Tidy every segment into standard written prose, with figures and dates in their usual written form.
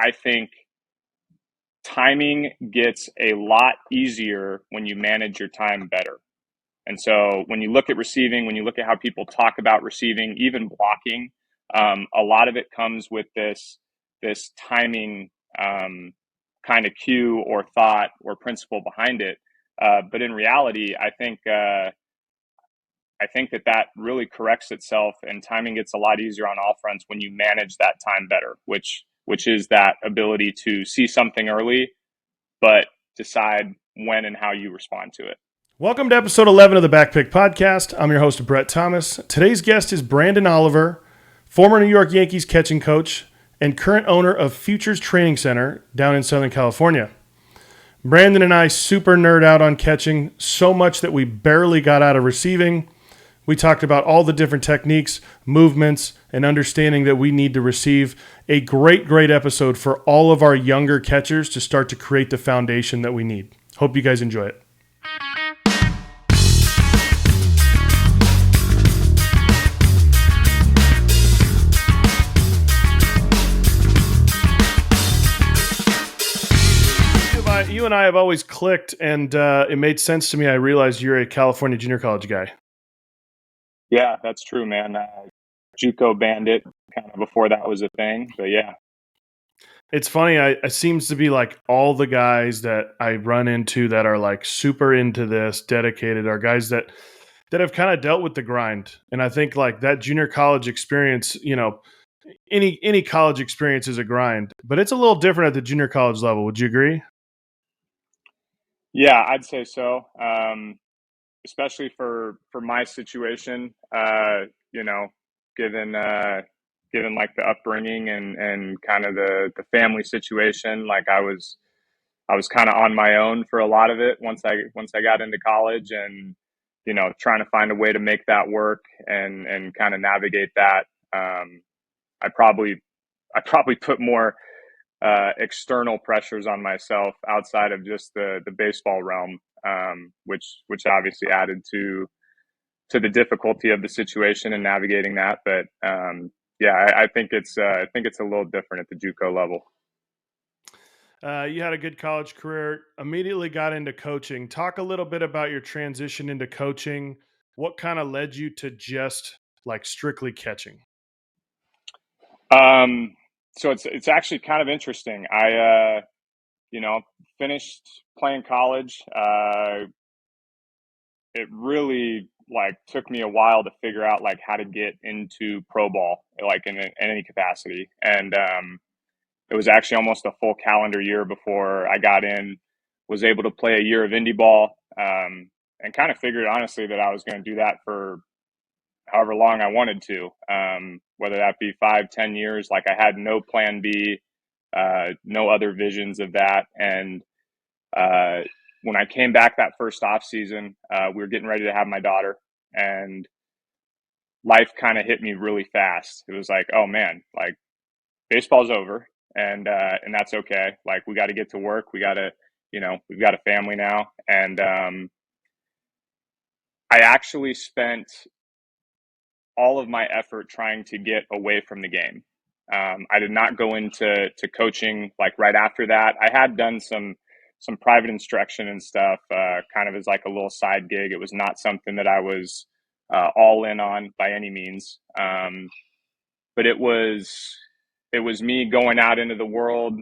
I think timing gets a lot easier when you manage your time better. And so when you look at receiving, when you look at how people talk about receiving, even blocking, a lot of it comes with this timing kind of cue or thought or principle behind it. But in reality, I think that really corrects itself, and timing gets a lot easier on all fronts when you manage that time better, which is that ability to see something early, but decide when and how you respond to it. Welcome to episode 11 of the Backpick Podcast. I'm your host, Brett Thomas. Today's guest is Brandon Oliver, former New York Yankees catching coach and current owner of Futures Training Center down in Southern California. Brandon and I super nerd out on catching, so much that we barely got out of receiving. We talked about all the different techniques, movements, and understanding that we need to receive. A great episode for all of our younger catchers to start to create the foundation that we need. Hope you guys enjoy it. You and I have always clicked, and it made sense to me. I realized you're a California junior college guy. Yeah, that's true, man. JUCO bandit kind of before that was a thing, but yeah. It's funny. It seems to be like all the guys that I run into that are like super into this, dedicated, are guys that have kind of dealt with the grind. And I think like that junior college experience, you know, any college experience is a grind, but it's a little different at the junior college level. Would you agree? Yeah, I'd say so. Especially for my situation, you know, given given like the upbringing and kind of the family situation, like I was kind of on my own for a lot of it once I got into college, and you know, trying to find a way to make that work and kind of navigate that. I probably put more external pressures on myself outside of just the baseball realm, which obviously added to the difficulty of the situation and navigating that. But yeah, I think it's a little different at the JUCO level. You had a good college career, immediately got into coaching. Talk a little bit about your transition into coaching. What kind of led you to just like strictly catching? So it's actually kind of interesting. You know, finished playing college. It really like took me a while to figure out like how to get into pro ball, like in any capacity. And it was actually almost a full calendar year before I got in, was able to play a year of indie ball, and kind of figured honestly that I was going to do that for however long I wanted to, whether that be 5, 10 years. Like I had no plan B, no other visions of that. And when I came back that first off season, we were getting ready to have my daughter, and life kind of hit me really fast. It was like, oh man, like baseball's over, and that's okay. Like we got to get to work. We got to, you know, we've got a family now, and I actually spent all of my effort trying to get away from the game. I did not go into coaching like right after that. I had done some private instruction and stuff, kind of as like a little side gig. It was not something that I was all in on by any means, but it was me going out into the world,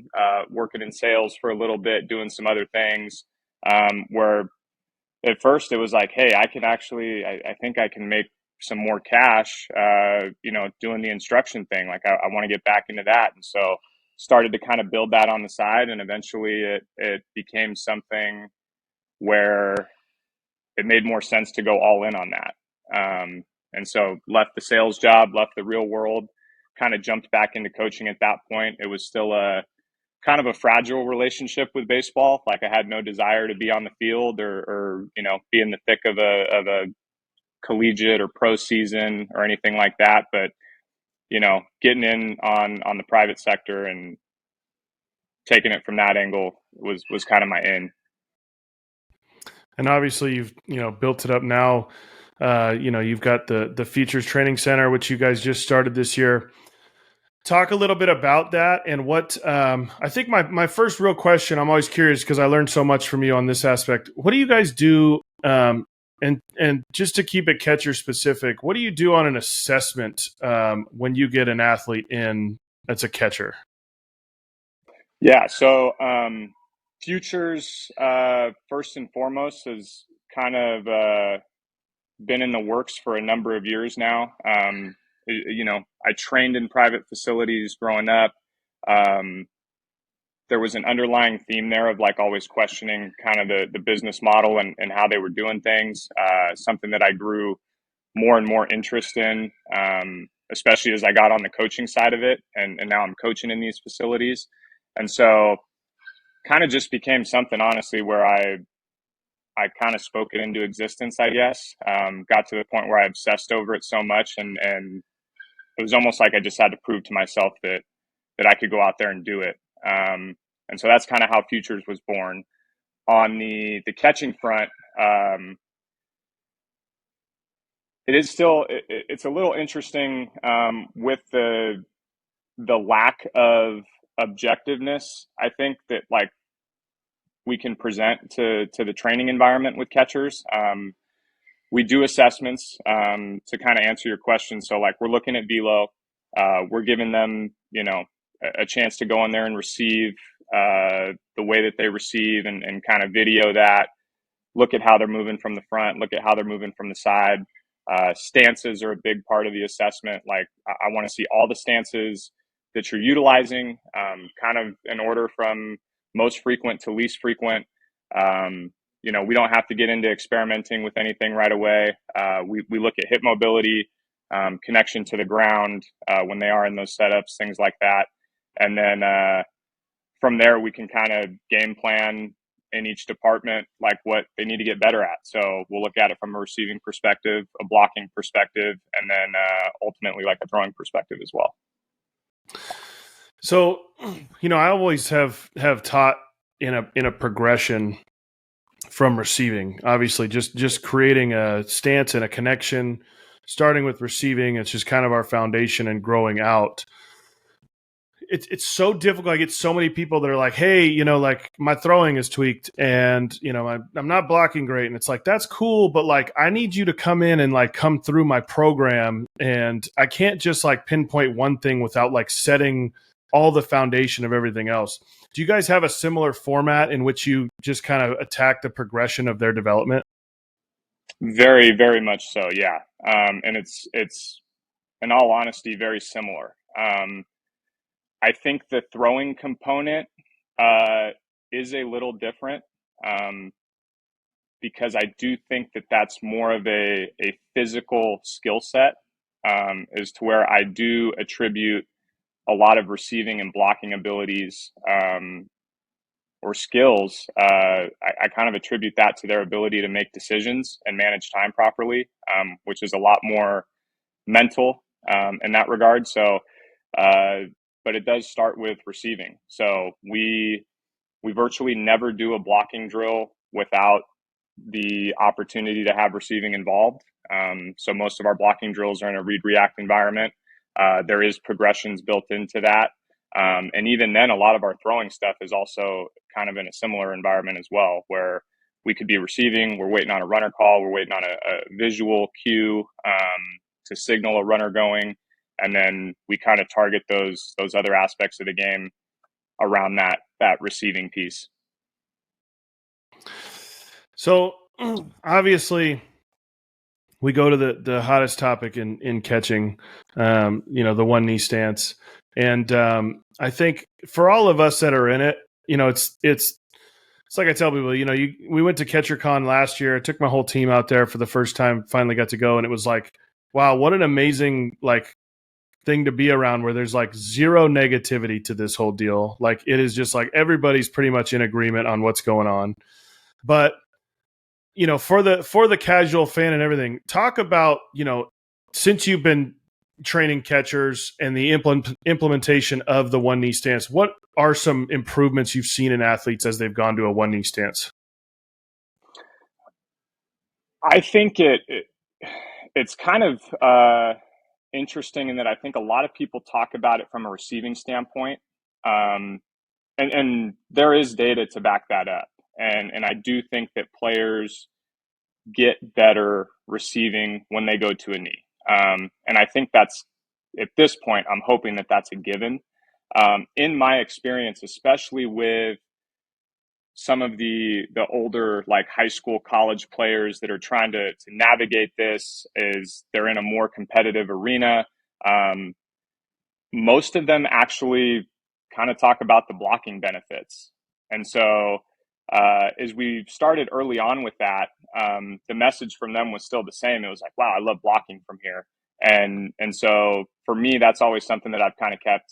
working in sales for a little bit, doing some other things, where at first it was like, hey, I can actually, I think I can make some more cash, you know, doing the instruction thing. Like I want to get back into that. And so started to kind of build that on the side. And eventually it became something where it made more sense to go all in on that. And so left the sales job, left the real world, kind of jumped back into coaching at that point. It was still a kind of a fragile relationship with baseball. Like I had no desire to be on the field or you know, be in the thick of a collegiate or pro season or anything like that. But, you know, getting in on the private sector and taking it from that angle was kind of my in. And obviously you've, you know, built it up now. You know, you've got the Futures Training Center, which you guys just started this year. talk a little bit about that and what I think my first real question. I'm always curious because I learned so much from you on this aspect. What do you guys do? And just to keep it catcher specific, what do you do on an assessment when you get an athlete in that's a catcher? Yeah. So futures, first and foremost, has kind of been in the works for a number of years now. I trained in private facilities growing up. Um, there was an underlying theme there of like always questioning kind of the business model and how they were doing things. Something that I grew more and more interest in, especially as I got on the coaching side of it, and now I'm coaching in these facilities, and so kind of just became something honestly where I kind of spoke it into existence, I guess. Got to the point where I obsessed over it so much, and it was almost like I just had to prove to myself that I could go out there and do it. And so that's kind of how Futures was born. On the catching front, it is still it's a little interesting with the lack of objectiveness. I think that like we can present to the training environment with catchers. We do assessments to kind of answer your question. So like we're looking at velo, we're giving them a chance to go in there and receive the way that they receive and kind of video that. Look at how they're moving from the front. Look at how they're moving from the side. Stances are a big part of the assessment. Like I want to see all the stances that you're utilizing, kind of in order from most frequent to least frequent. We don't have to get into experimenting with anything right away. We look at hip mobility, connection to the ground when they are in those setups, things like that. And then from there, we can kind of game plan in each department, like what they need to get better at. So we'll look at it from a receiving perspective, a blocking perspective, and then ultimately like a throwing perspective as well. So, I always have taught in a progression from receiving. Obviously, just creating a stance and a connection, starting with receiving. It's just kind of our foundation and growing out. It's so difficult. I get so many people that are like, "Hey, like my throwing is tweaked, and I'm not blocking great." And it's like, that's cool, but like I need you to come in and like come through my program, and I can't just like pinpoint one thing without like setting all the foundation of everything else. Do you guys have a similar format in which you just kind of attack the progression of their development? Very, very much so. Yeah, and it's in all honesty very similar. I think the throwing component uh, is a little different because I do think that that's more of a physical skill set, as to where I do attribute a lot of receiving and blocking abilities or skills. I kind of attribute that to their ability to make decisions and manage time properly, which is a lot more mental in that regard. So, uh, but it does start with receiving. So we virtually never do a blocking drill without the opportunity to have receiving involved. So most of our blocking drills are in a read react environment. There is progressions built into that. And even then, a lot of our throwing stuff is also kind of in a similar environment as well, where we could be receiving, we're waiting on a runner call, we're waiting on a visual cue to signal a runner going, and then we kind of target those other aspects of the game around that receiving piece. So obviously, we go to the hottest topic in catching, the one knee stance, and I think for all of us that are in it, it's like I tell people, we went to CatcherCon last year. I took my whole team out there for the first time. Finally got to go, and it was like, wow, what an amazing like thing to be around, where there's like zero negativity to this whole deal. Like it is just like everybody's pretty much in agreement on what's going on, but for the casual fan and everything, talk about, since you've been training catchers and the implementation of the one knee stance, what are some improvements you've seen in athletes as they've gone to a one knee stance? I think it's kind of interesting in that I think a lot of people talk about it from a receiving standpoint. Um, and there is data to back that up. And I do think that players get better receiving when they go to a knee. And I think that's, at this point, I'm hoping that that's a given. In my experience, especially with some of the older like high school college players that are trying to navigate this, is they're in a more competitive arena. Um, Most of them actually kind of talk about the blocking benefits. And so, as we started early on with that, the message from them was still the same. It was like, wow, I love blocking from here. And so for me, that's always something that I've kind of kept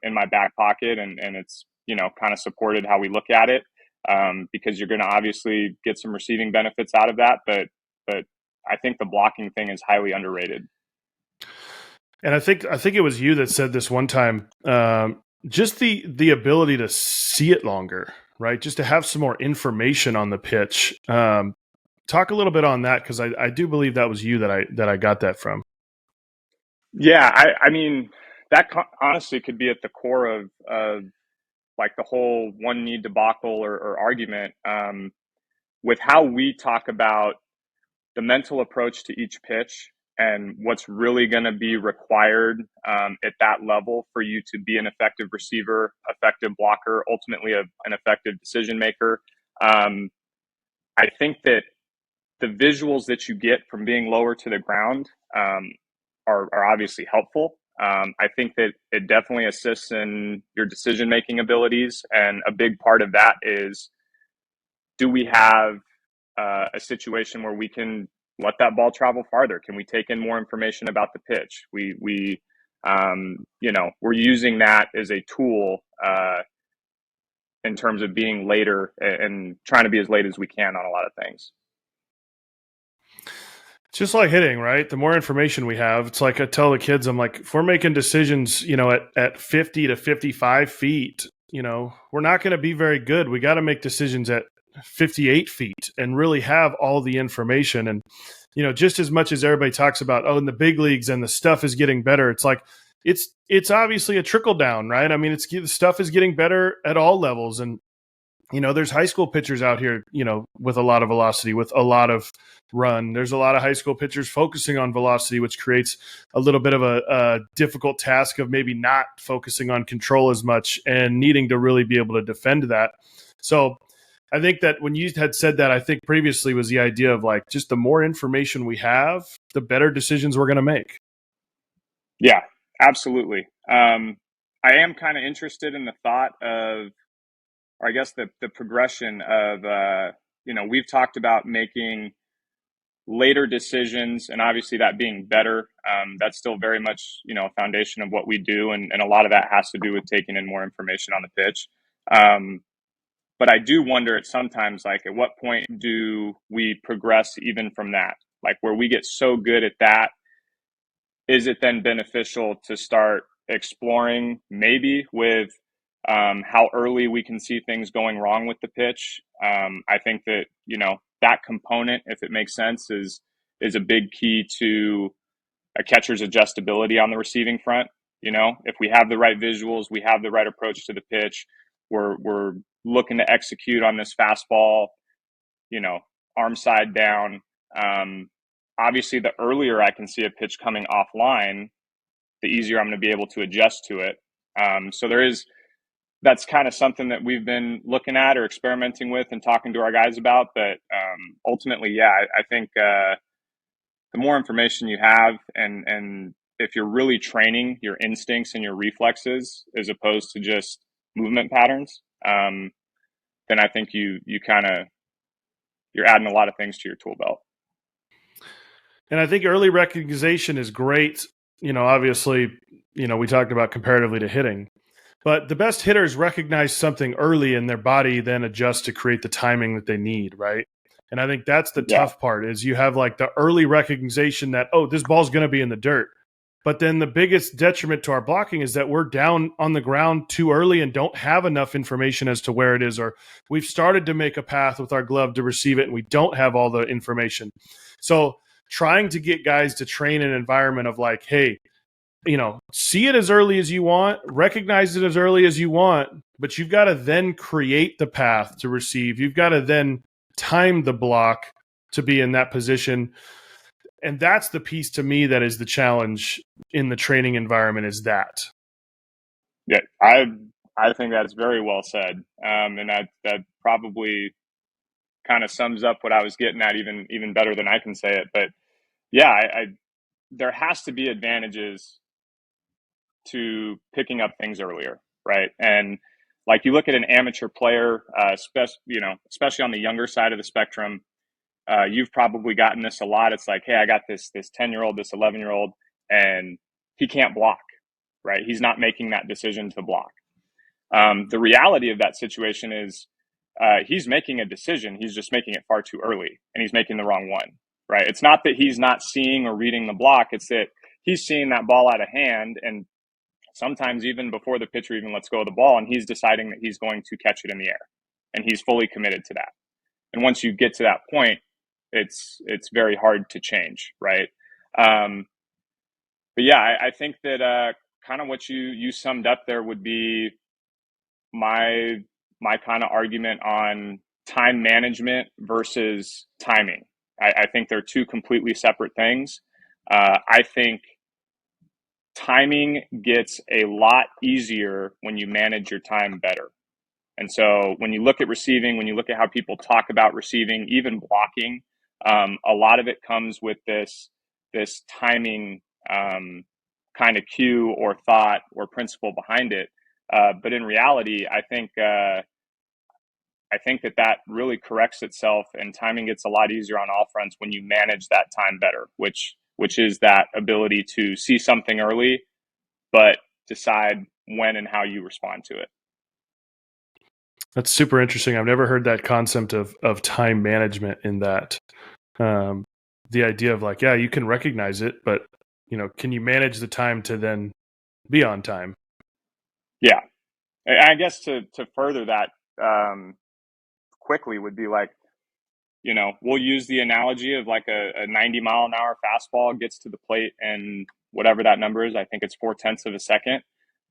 in my back pocket, and it's, kind of supported how we look at it, because you're going to obviously get some receiving benefits out of that. But I think the blocking thing is highly underrated. And I think it was you that said this one time. Just the ability to see it longer, right? Just to have some more information on the pitch. Talk a little bit on that, because I do believe that was you that I got that from. Yeah, I mean, that honestly could be at the core of like the whole one knee debacle or argument, with how we talk about the mental approach to each pitch and what's really going to be required at that level for you to be an effective receiver, effective blocker, ultimately an effective decision maker. I think that the visuals that you get from being lower to the ground are obviously helpful. I think that it definitely assists in your decision making abilities. And a big part of that is, do we have a situation where we can let that ball travel farther? Can we take in more information about the pitch? We're using that as a tool in terms of being later and trying to be as late as we can on a lot of things. It's just like hitting, right? The more information we have, it's like I tell the kids, I'm like, if we're making decisions, at 50 to 55 feet, we're not going to be very good. We got to make decisions at 58 feet and really have all the information. And, just as much as everybody talks about, in the big leagues and the stuff is getting better, it's like, it's obviously a trickle down, right? I mean, the stuff is getting better at all levels. And, there's high school pitchers out here, with a lot of velocity, with a lot of run. There's a lot of high school pitchers focusing on velocity, which creates a little bit of a difficult task of maybe not focusing on control as much and needing to really be able to defend that. So I think that when you had said that, I think previously was the idea of like, just the more information we have, the better decisions we're going to make. Yeah, absolutely. I am kind of interested in the thought of, or I guess the progression of, we've talked about making later decisions, and obviously that being better. That's still very much, a foundation of what we do. And a lot of that has to do with taking in more information on the pitch. But I do wonder at sometimes, like, at what point do we progress even from that? Like, where we get so good at that, is it then beneficial to start exploring maybe with how early we can see things going wrong with the pitch? I think that, that component, if it makes sense, is a big key to a catcher's adjustability on the receiving front. If we have the right visuals, we have the right approach to the pitch, we're looking to execute on this fastball, arm side down. Obviously, the earlier I can see a pitch coming offline, the easier I'm going to be able to adjust to it. So that's kind of something that we've been looking at or experimenting with and talking to our guys about. But ultimately, yeah, I think the more information you have, and if you're really training your instincts and your reflexes as opposed to just movement patterns, then I think you're adding a lot of things to your tool belt. And I think early recognition is great. Obviously, we talked about comparatively to hitting, but the best hitters recognize something early in their body, then adjust to create the timing that they need, right? And I think that's the tough part, is you have like the early recognition that, this ball's going to be in the dirt. But then the biggest detriment to our blocking is that we're down on the ground too early and don't have enough information as to where it is, or we've started to make a path with our glove to receive it and we don't have all the information. So trying to get guys to train in an environment of like, hey, see it as early as you want, recognize it as early as you want, but you've got to then create the path to receive. You've got to then time the block to be in that position. And that's the piece to me that is the challenge in the training environment, is that. Yeah, I think that's very well said, and that probably kind of sums up what I was getting at even better than I can say it. But yeah, there has to be advantages to picking up things earlier, right? And like you look at an amateur player, especially on the younger side of the spectrum, you've probably gotten this a lot. It's like, hey, I got this 10-year-old, this 11-year-old, and he can't block, right? He's not making that decision to block. The reality of that situation is he's making a decision. He's just making it far too early, and he's making the wrong one, right? It's not that he's not seeing or reading the block. It's that he's seeing that ball out of hand, and sometimes even before the pitcher even lets go of the ball, and he's deciding that he's going to catch it in the air, and he's fully committed to that. And once you get to that point, it's very hard to change, right? But yeah, I think that kind of what you summed up there would be my kind of argument on time management versus timing. I think they're two completely separate things. I think timing gets a lot easier when you manage your time better. And so when you look at receiving, when you look at how people talk about receiving, even blocking, a lot of it comes with this timing kind of cue or thought or principle behind it. But in reality, I think that really corrects itself, and timing gets a lot easier on all fronts when you manage that time better, which is that ability to see something early, but decide when and how you respond to it. That's super interesting. I've never heard that concept of time management in that. The idea of like, yeah, you can recognize it, but can you manage the time to then be on time? Yeah, I guess to further that quickly would be like, we'll use the analogy of like a 90-mile-an-hour fastball gets to the plate and whatever that number is, I think it's 0.4 of a second.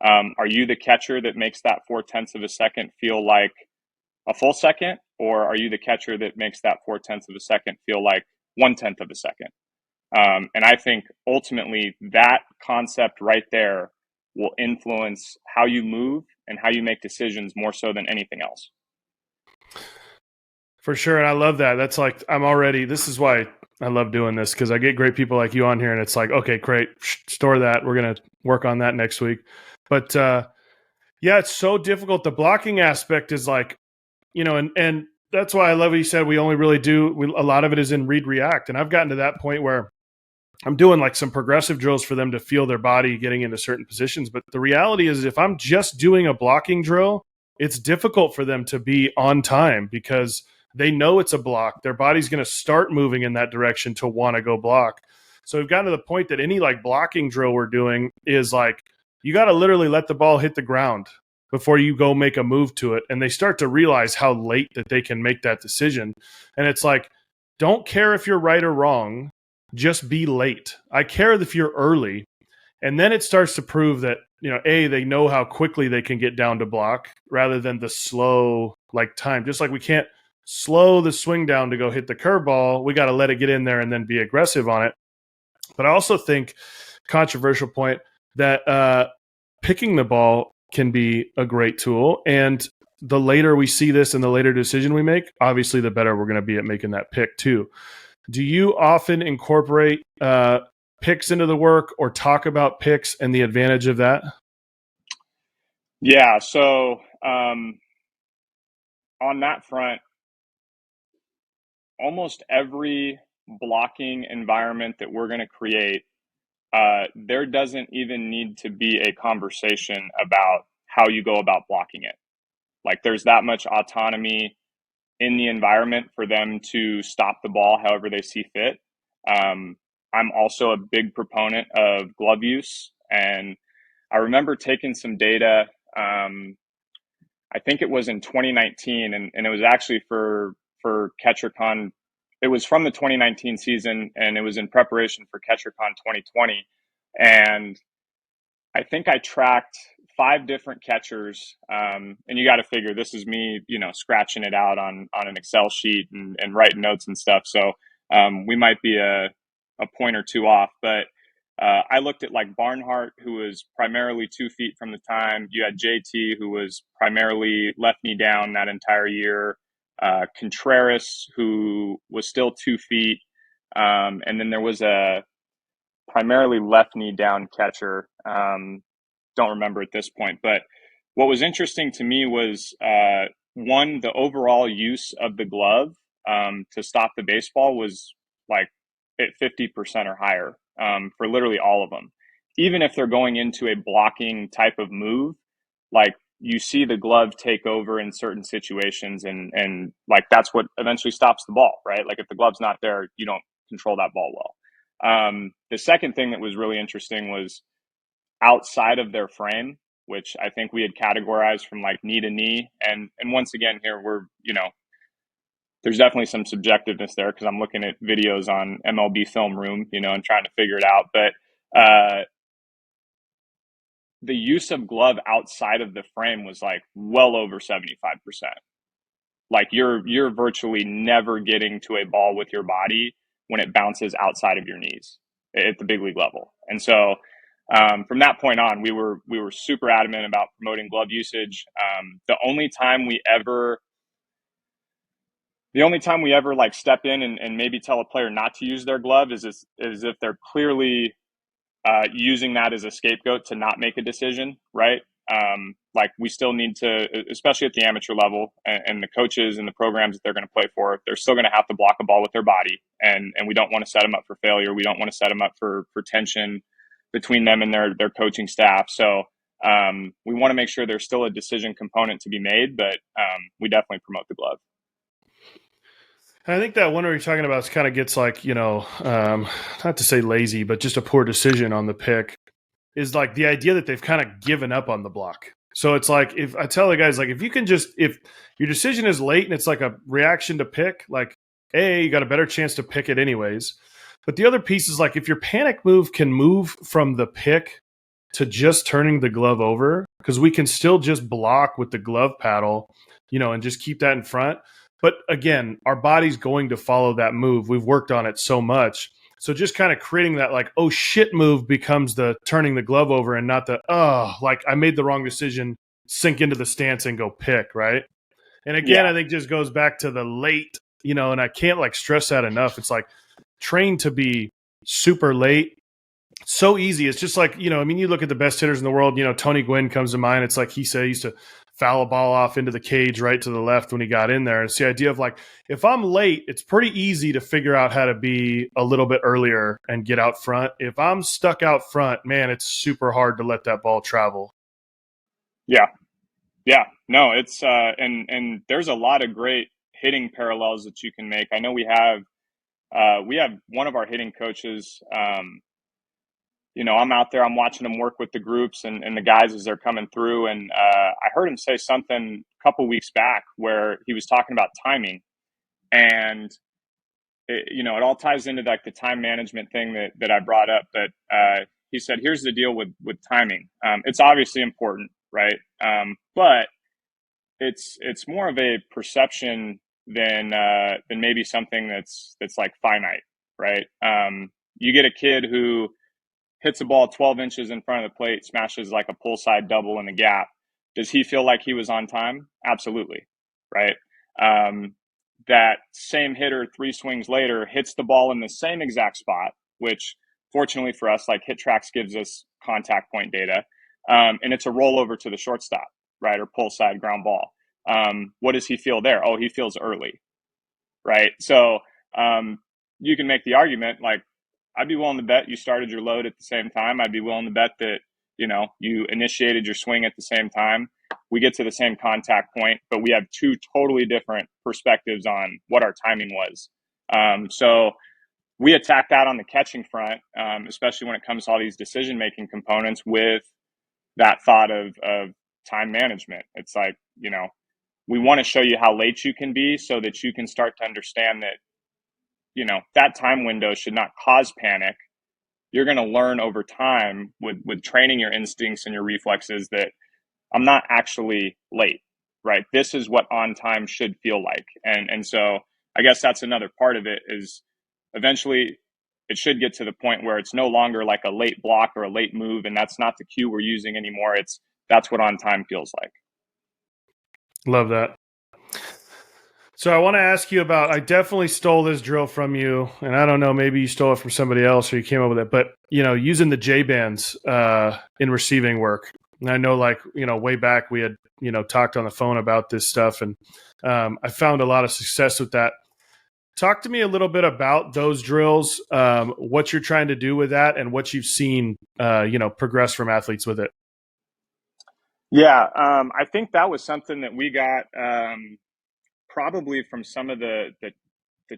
Are you the catcher that makes that 0.4 of a second feel like a full second, or are you the catcher that makes that 0.4 of a second feel like 1/10 of a second? And I think ultimately that concept right there will influence how you move and how you make decisions more so than anything else. For sure. And I love that. That's like, this is why I love doing this, because I get great people like you on here, and it's like, okay, great, store that. We're going to work on that next week. But yeah, it's so difficult. The blocking aspect is like, and that's why I love what you said. We only really a lot of it is in read react. And I've gotten to that point where I'm doing like some progressive drills for them to feel their body getting into certain positions. But the reality is, if I'm just doing a blocking drill, it's difficult for them to be on time because they know it's a block. Their body's going to start moving in that direction to want to go block. So we've gotten to the point that any like blocking drill we're doing is like, you got to literally let the ball hit the ground before you go make a move to it. And they start to realize how late that they can make that decision. And it's like, don't care if you're right or wrong, just be late. I care if you're early. And then it starts to prove that, they know how quickly they can get down to block rather than the slow like time. Just like we can't slow the swing down to go hit the curveball, we got to let it get in there and then be aggressive on it. But I also think, controversial point, that picking the ball can be a great tool. And the later we see this and the later decision we make, obviously the better we're going to be at making that pick too. Do you often incorporate picks into the work or talk about picks and the advantage of that? Yeah. So on that front, almost every blocking environment that we're going to create, there doesn't even need to be a conversation about how you go about blocking it. Like there's that much autonomy in the environment for them to stop the ball however they see fit. I'm also a big proponent of glove use. And I remember taking some data, I think it was in 2019, and it was actually for CatcherCon. it was from the 2019 season, and it was in preparation for CatcherCon 2020. And I think I tracked five different catchers, and you got to figure this is me, scratching it out on an Excel sheet and writing notes and stuff. So we might be a point or two off, but I looked at like Barnhart, who was primarily 2 feet from the time. You had JT, who was primarily left knee down that entire year. Contreras, who was still 2 feet, and then there was a primarily left knee down catcher. Don't remember at this point, but what was interesting to me was one, the overall use of the glove to stop the baseball was like at 50% or higher for literally all of them. Even if they're going into a blocking type of move, like you see the glove take over in certain situations, and like that's what eventually stops the ball, right? Like if the glove's not there, you don't control that ball well. The second thing that was really interesting was outside of their frame, which I think we had categorized from like knee to knee. And once again, here we're, there's definitely some subjectiveness there because I'm looking at videos on MLB Film Room, and trying to figure it out. But the use of glove outside of the frame was like well over 75%. Like you're virtually never getting to a ball with your body when it bounces outside of your knees at the big league level. And so from that point on, we were super adamant about promoting glove usage. The only time we ever like step in and maybe tell a player not to use their glove is if they're clearly using that as a scapegoat to not make a decision, right? Like we still need to, especially at the amateur level, and the coaches and the programs that they're going to play for, they're still going to have to block a ball with their body, and we don't want to set them up for failure. We don't want to set them up for tension between them and their coaching staff. So we want to make sure there's still a decision component to be made, but we definitely promote the glove. I think that one where you're talking about kind of gets like, not to say lazy, but just a poor decision on the pick is like the idea that they've kind of given up on the block. So it's like, if I tell the guys, like, if your decision is late and it's like a reaction to pick, like, you got a better chance to pick it anyways. But the other piece is like, if your panic move can move from the pick to just turning the glove over, because we can still just block with the glove paddle, and just keep that in front. But again, our body's going to follow that move. We've worked on it so much. So just kind of creating that like, oh shit move becomes the turning the glove over and not the, like I made the wrong decision, sink into the stance and go pick, right? And again, Yeah. I think just goes back to the late, and I can't like stress that enough. It's like train to be super late. So easy. It's just like, you look at the best hitters in the world, Tony Gwynn comes to mind. It's like he said he used to foul a ball off into the cage right to the left when he got in there. It's the idea of like, if I'm late, it's pretty easy to figure out how to be a little bit earlier and get out front. If I'm stuck out front, man, it's super hard to let that ball travel. Yeah. Yeah. No, it's and there's a lot of great hitting parallels that you can make. I know we have one of our hitting coaches. I'm out there, I'm watching them work with the groups and the guys as they're coming through. And I heard him say something a couple weeks back where he was talking about timing. And, it all ties into like the time management thing that I brought up. But he said, here's the deal with timing. It's obviously important, right? But it's more of a perception than maybe something that's like finite, right? You get a kid who hits a ball 12 inches in front of the plate, smashes like a pull side double in the gap. Does he feel like he was on time? Absolutely. Right. That same hitter 3 swings later hits the ball in the same exact spot, which fortunately for us, like HitTrax gives us contact point data. And it's a rollover to the shortstop, right? Or pull side ground ball. What does he feel there? Oh, he feels early. Right. So you can make the argument like, I'd be willing to bet you started your load at the same time. I'd be willing to bet that, you initiated your swing at the same time. We get to the same contact point, but we have two totally different perspectives on what our timing was. So we attack that on the catching front, especially when it comes to all these decision-making components with that thought of time management. It's like, we want to show you how late you can be so that you can start to understand that that time window should not cause panic. You're going to learn over time with training your instincts and your reflexes that I'm not actually late, right? This is what on time should feel like. And so I guess that's another part of it is eventually it should get to the point where it's no longer like a late block or a late move, and that's not the cue we're using anymore. That's what on time feels like. Love that. So I want to ask you about, I definitely stole this drill from you, and I don't know, maybe you stole it from somebody else or you came up with it, but, using the J bands in receiving work. And I know, way back we had, talked on the phone about this stuff, and I found a lot of success with that. Talk to me a little bit about those drills, what you're trying to do with that, and what you've seen, progress from athletes with it. Yeah, I think that was something that we got probably from some of the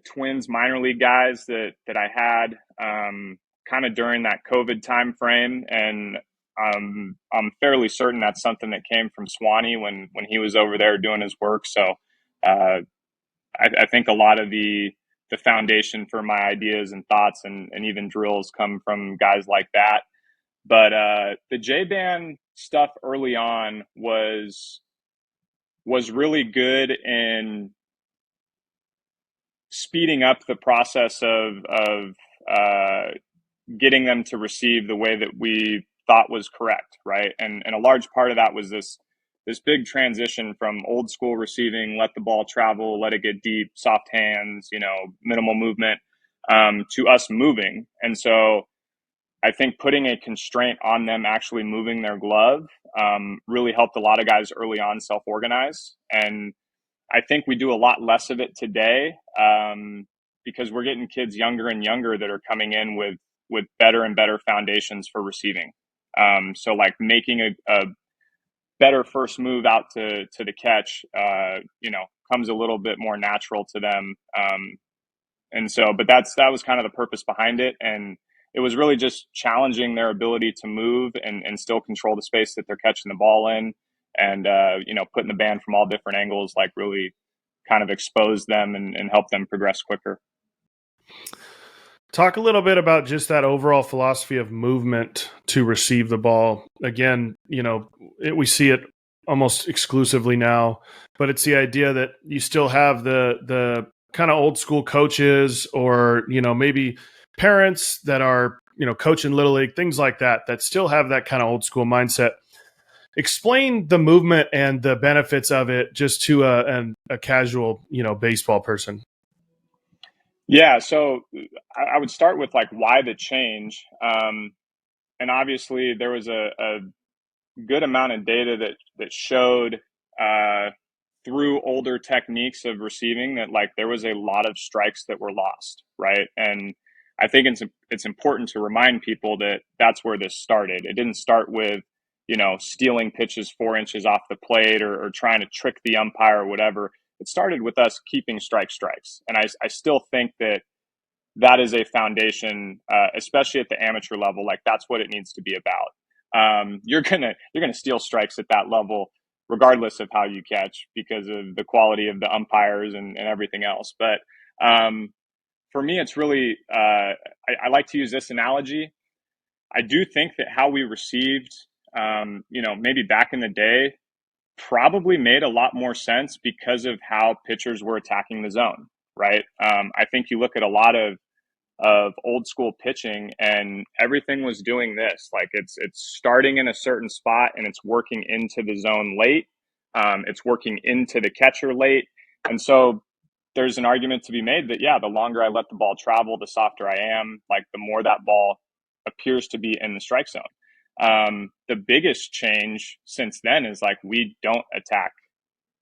Twins minor league guys that I had kind of during that COVID time frame, and I'm fairly certain that's something that came from Swanee when he was over there doing his work. So I think a lot of the foundation for my ideas and thoughts and even drills come from guys like that. But the J band stuff early on was really good in speeding up the process of getting them to receive the way that we thought was correct, right? And a large part of that was this big transition from old school receiving, let the ball travel, let it get deep, soft hands, minimal movement, to us moving. And so I think putting a constraint on them actually moving their glove really helped a lot of guys early on self-organize. And I think we do a lot less of it today because we're getting kids younger and younger that are coming in with better and better foundations for receiving. So like making a better first move out to the catch, comes a little bit more natural to them. And so, but that was kind of the purpose behind it. And it was really just challenging their ability to move and still control the space that they're catching the ball in. And, putting the band from all different angles, like really kind of expose them and help them progress quicker. Talk a little bit about just that overall philosophy of movement to receive the ball. Again, we see it almost exclusively now, but it's the idea that you still have the kind of old school coaches or, maybe parents that are, coaching Little League, things like that still have that kind of old school mindset. Explain the movement and the benefits of it just to a casual, baseball person. Yeah. So I would start with like why the change. And obviously there was a good amount of data that showed through older techniques of receiving that like there was a lot of strikes that were lost, right? And I think it's important to remind people that that's where this started. It didn't start with stealing pitches 4 inches off the plate or trying to trick the umpire or whatever. It started with us keeping strikes, and I still think that is a foundation, especially at the amateur level. Like that's what it needs to be about. You're gonna steal strikes at that level, regardless of how you catch, because of the quality of the umpires and everything else. But for me, it's really I like to use this analogy. I do think that how we received, maybe back in the day, probably made a lot more sense because of how pitchers were attacking the zone, right? I think you look at a lot of old school pitching and everything was doing this, like it's starting in a certain spot and it's working into the zone late, it's working into the catcher late. And so there's an argument to be made that the longer I let the ball travel, the softer I am, like the more that ball appears to be in the strike zone. The biggest change since then is like we don't attack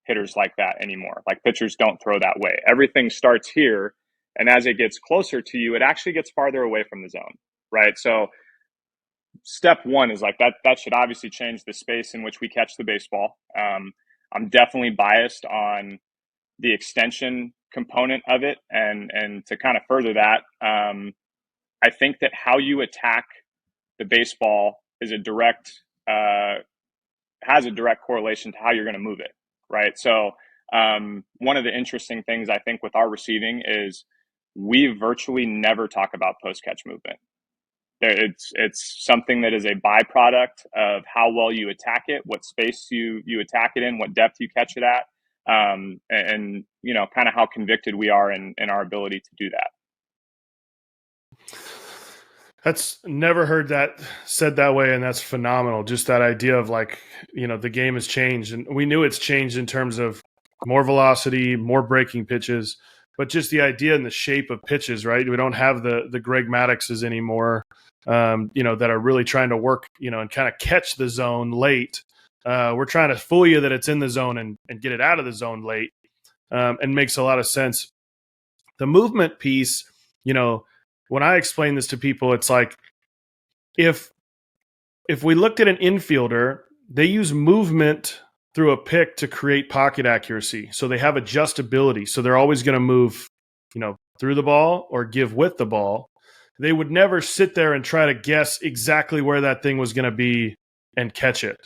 hitters like that anymore. Like pitchers don't throw that way. Everything starts here, and as it gets closer to you, it actually gets farther away from the zone, right? So step one is like that should obviously change the space in which we catch the baseball. I'm definitely biased on the extension component of it, and to kind of further that, I think that how you attack the baseball is has a direct correlation to how you're going to move it, right? So one of the interesting things I think with our receiving is we virtually never talk about post catch movement. It's something that is a byproduct of how well you attack it, what space you attack it in, what depth you catch it at, and kind of how convicted we are in our ability to do that. That's never heard that said that way, and that's phenomenal. Just that idea of like, the game has changed, and we knew it's changed in terms of more velocity, more breaking pitches, but just the idea and the shape of pitches, right? We don't have the Greg Maddoxes anymore, that are really trying to work, and kind of catch the zone late. We're trying to fool you that it's in the zone and get it out of the zone late, and makes a lot of sense. The movement piece, when I explain this to people, it's like if we looked at an infielder, they use movement through a pick to create pocket accuracy. So they have adjustability. So they're always going to move, through the ball or give with the ball. They would never sit there and try to guess exactly where that thing was going to be and catch it.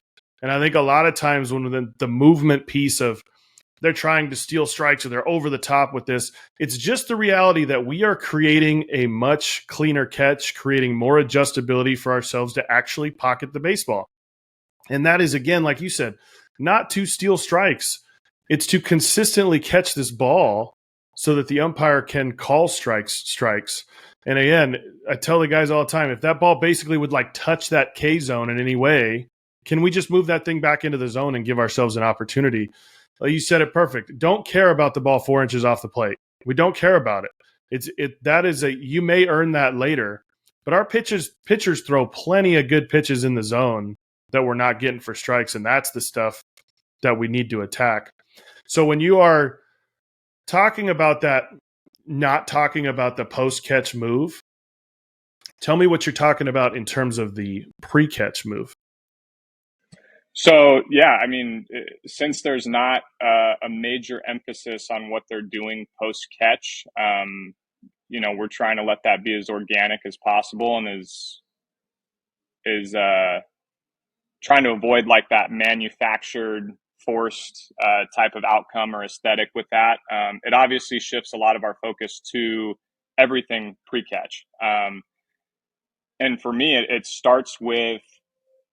And I think a lot of times when the movement piece of they're trying to steal strikes or they're over the top with this, it's just the reality that we are creating a much cleaner catch, creating more adjustability for ourselves to actually pocket the baseball. And that is, again, like you said, not to steal strikes. It's to consistently catch this ball so that the umpire can call strikes. And again, I tell the guys all the time, if that ball basically would like touch that K zone in any way, can we just move that thing back into the zone and give ourselves an opportunity? You said it perfect. Don't care about the ball 4 inches off the plate. We don't care about it. That is you may earn that later, but our pitchers throw plenty of good pitches in the zone that we're not getting for strikes, and that's the stuff that we need to attack. So when you are talking about that, not talking about the post-catch move, tell me what you're talking about in terms of the pre-catch move. So, yeah, I mean, since there's not a major emphasis on what they're doing post-catch, we're trying to let that be as organic as possible and is trying to avoid like that manufactured, forced type of outcome or aesthetic with that. It obviously shifts a lot of our focus to everything pre-catch. And for me, it starts with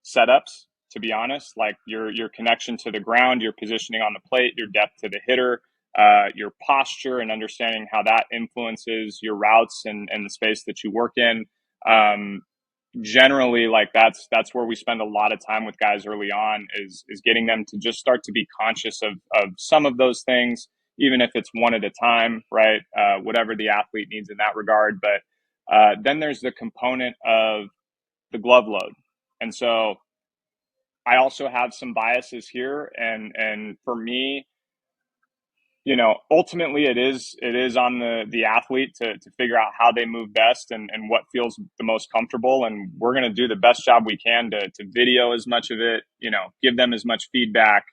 setups, to be honest, like your connection to the ground, your positioning on the plate, your depth to the hitter, your posture, and understanding how that influences your routes and the space that you work in. Generally, like that's where we spend a lot of time with guys early on is getting them to just start to be conscious of some of those things, even if it's one at a time, right? Whatever the athlete needs in that regard. But then there's the component of the glove load. And so I also have some biases here. And for me, ultimately it is on the athlete to figure out how they move best and what feels the most comfortable. And we're going to do the best job we can to video as much of it, give them as much feedback,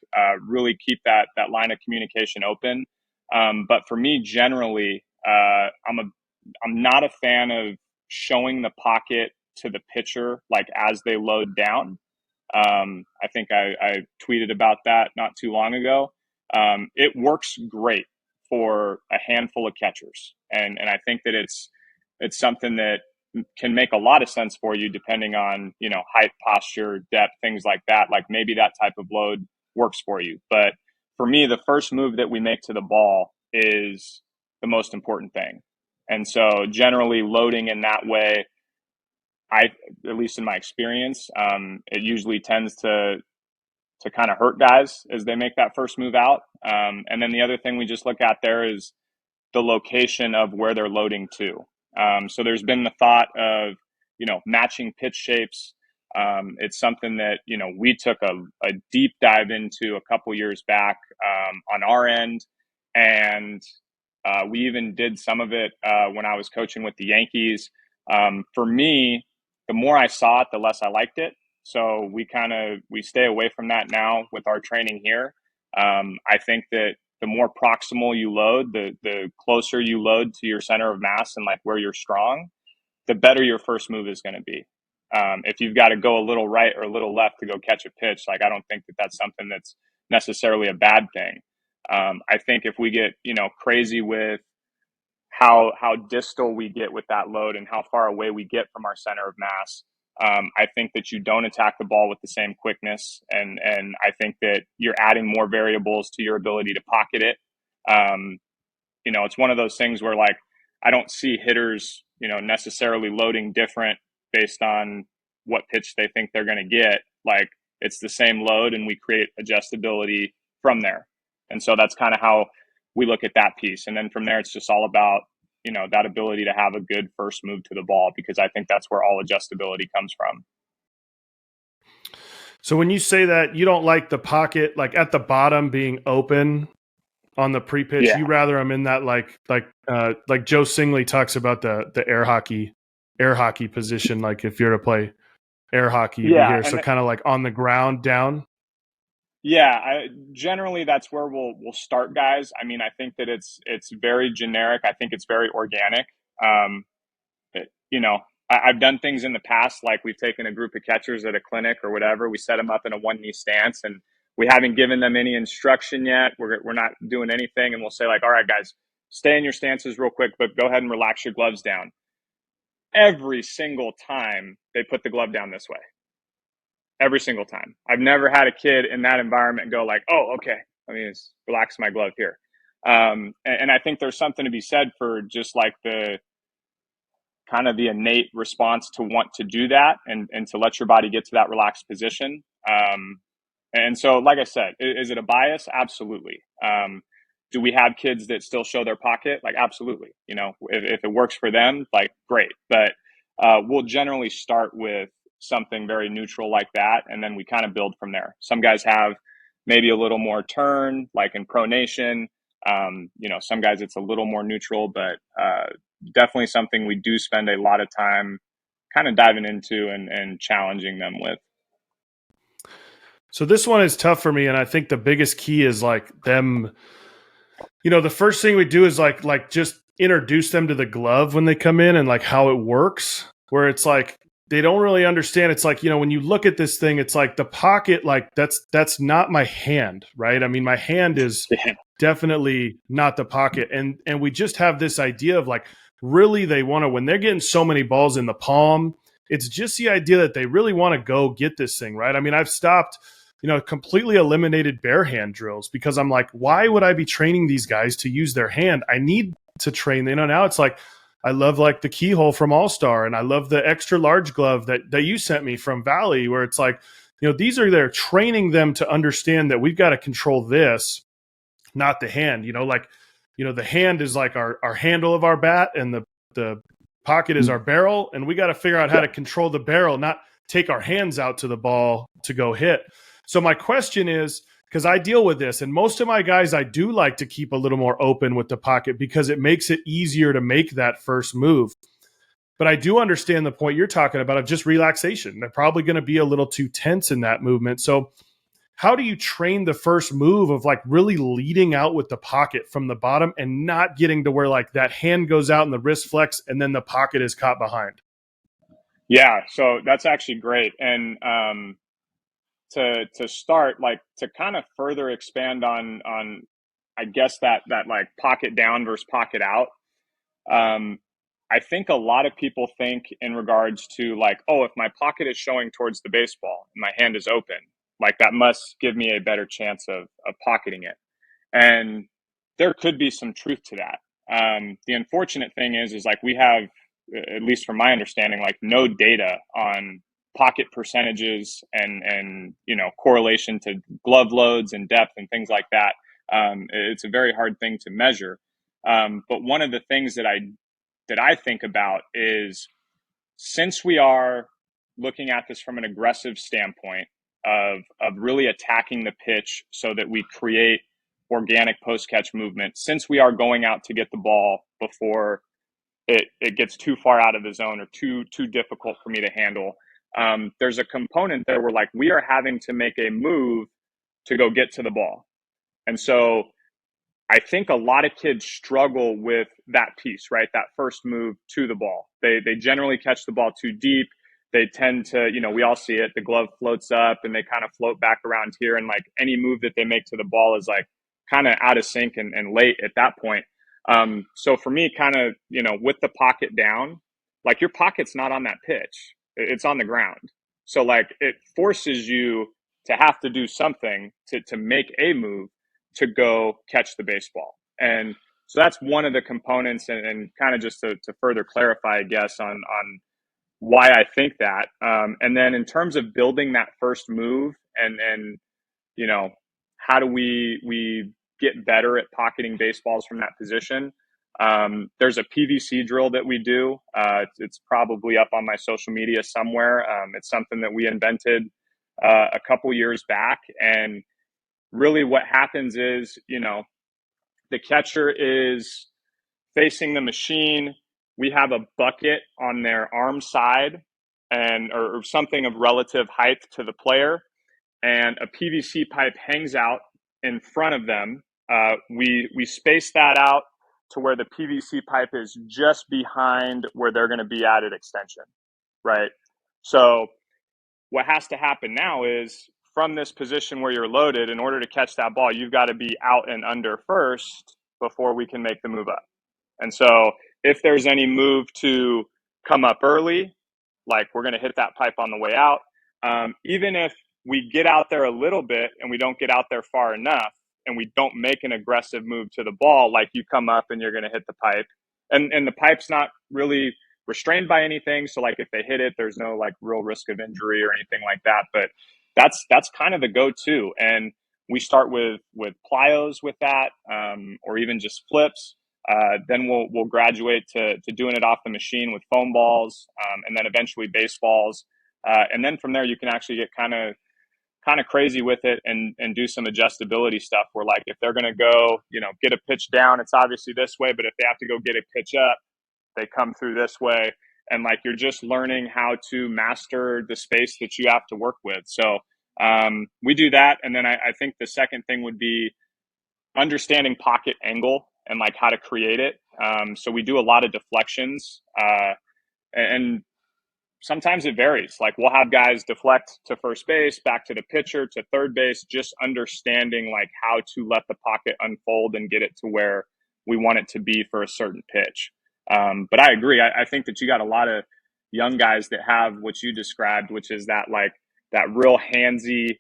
really keep that line of communication open. But for me, generally, I'm not a fan of showing the pocket to the pitcher, like as they load down. I think I tweeted about that not too long ago. It works great for a handful of catchers, and I think that it's something that can make a lot of sense for you depending on height, posture, depth, things like that. Like maybe that type of load works for you, but for me, the first move that we make to the ball is the most important thing, and so generally loading in that way, at least in my experience, it usually tends to kind of hurt guys as they make that first move out. And then the other thing we just look at there is the location of where they're loading to. So there's been the thought of, matching pitch shapes. It's something that, we took a deep dive into a couple years back on our end. And we even did some of it when I was coaching with the Yankees. For me, the more I saw it, the less I liked it. So we stay away from that now with our training here. I think that the more proximal you load, the closer you load to your center of mass and like where you're strong, the better your first move is going to be. If you've got to go a little right or a little left to go catch a pitch, like I don't think that that's something that's necessarily a bad thing. I think if we get crazy with how distal we get with that load and how far away we get from our center of mass. I think that you don't attack the ball with the same quickness, and I think that you're adding more variables to your ability to pocket it. Um, it's one of those things where like I don't see hitters, necessarily loading different based on what pitch they think they're going to get. Like it's the same load, and we create adjustability from there. And so that's kind of how we look at that piece. And then from there, it's just all about that ability to have a good first move to the ball, because I think that's where all adjustability comes from. So when you say that you don't like the pocket, like at the bottom being open on the pre-pitch, Yeah, you rather them in that like Joe Singley talks about the air hockey position. Like if you're to play air hockey, you'd be yeah, here. So and kind of like on the ground down. yeah. Generally, that's where we'll start guys. I mean, I think that it's very generic. I think it's very organic. Um, you know, I've done things in the past, like we've taken a group of catchers at a clinic or whatever. We set them up in a one knee stance, and we haven't given them any instruction yet. We're not doing anything, and we'll say like, all right, guys, stay in your stances real quick, but go ahead and relax your gloves down. Every single time they put the glove down this way. Every single time. I've never had a kid in that environment go like, oh, okay, let me just relax my glove here. And I think there's something to be said for just like the kind of the innate response to want to do that and to let your body get to that relaxed position. And so, like I said, is it a bias? Absolutely. Do we have kids that still show their pocket? Like, absolutely. If it works for them, like, great. But we'll generally start with something very neutral like that, and then we kind of build from there. Some guys have maybe a little more turn, like in pronation. Some guys it's a little more neutral, but definitely something we do spend a lot of time kind of diving into and challenging them with. So this one is tough for me, and I think the biggest key is like them. The first thing we do is like just introduce them to the glove when they come in and like how it works. Where it's like they don't really understand. It's like when you look at this thing, it's like the pocket. Like that's not my hand, right? I mean, my hand is Yeah. definitely not the pocket, and we just have this idea of like really they want to when they're getting so many balls in the palm. It's just the idea that they really want to go get this thing, right? I mean, I've stopped completely eliminated bare hand drills because I'm like, why would I be training these guys to use their hand? I need to train, now it's like, I love like the keyhole from All Star, and I love the extra large glove that you sent me from Valley, where it's like, these are there training them to understand that we've got to control this, not the hand, the hand is like our handle of our bat, and the pocket is our barrel, and we got to figure out how to control the barrel, not take our hands out to the ball to go hit. So my question is, because I deal with this, and most of my guys, I do like to keep a little more open with the pocket because it makes it easier to make that first move. But I do understand the point you're talking about of just relaxation. They're probably going to be a little too tense in that movement. So how do you train the first move of like really leading out with the pocket from the bottom and not getting to where like that hand goes out and the wrist flex and then the pocket is caught behind? Yeah, so that's actually great. And to start, like to kind of further expand on I guess that like pocket down versus pocket out. Um, I think a lot of people think in regards to like, oh, if my pocket is showing towards the baseball and my hand is open, like that must give me a better chance of pocketing it. And there could be some truth to that. The unfortunate thing is like we have, at least from my understanding, like no data on pocket percentages and correlation to glove loads and depth and things like that. It's a very hard thing to measure. But one of the things that I think about is, since we are looking at this from an aggressive standpoint of really attacking the pitch so that we create organic post catch movement, since we are going out to get the ball before it gets too far out of the zone or too difficult for me to handle, there's a component there where like we are having to make a move to go get to the ball. And so I think a lot of kids struggle with that piece, right? That first move to the ball. They generally catch the ball too deep. They tend to, we all see it. The glove floats up and they kind of float back around here. And like any move that they make to the ball is like kind of out of sync and late at that point. So for me, kind of, with the pocket down, like your pocket's not on that pitch, it's on the ground. So like it forces you to have to do something to make a move to go catch the baseball. And so that's one of the components, and kind of just to further clarify, I guess, on why I think that. And then in terms of building that first move, and you know, how do we get better at pocketing baseballs from that position? There's a PVC drill that we do. It's probably up on my social media somewhere. It's something that we invented a couple years back, and really what happens is, the catcher is facing the machine. We have a bucket on their arm side, and or something of relative height to the player, and a PVC pipe hangs out in front of them. We space that out to where the PVC pipe is just behind where they're going to be at extension, right? So what has to happen now is, from this position where you're loaded, in order to catch that ball, you've got to be out and under first before we can make the move up. And so if there's any move to come up early, like we're going to hit that pipe on the way out. Even if we get out there a little bit and we don't get out there far enough, and we don't make an aggressive move to the ball, like you come up and you're going to hit the pipe, and the pipe's not really restrained by anything. So like if they hit it, there's no like real risk of injury or anything like that. But that's kind of the go-to. And we start with plyos with that, or even just flips. Then we'll graduate to doing it off the machine with foam balls, and then eventually baseballs. And then from there, you can actually get kind of crazy with it, and do some adjustability stuff where, like, if they're going to go, get a pitch down, it's obviously this way, but if they have to go get a pitch up, they come through this way. And like, you're just learning how to master the space that you have to work with. So we do that. And then I think the second thing would be understanding pocket angle and like how to create it. So we do a lot of deflections, and sometimes it varies. Like we'll have guys deflect to first base, back to the pitcher, to third base, just understanding like how to let the pocket unfold and get it to where we want it to be for a certain pitch. But I agree. I think that you got a lot of young guys that have what you described, which is that like that real handsy,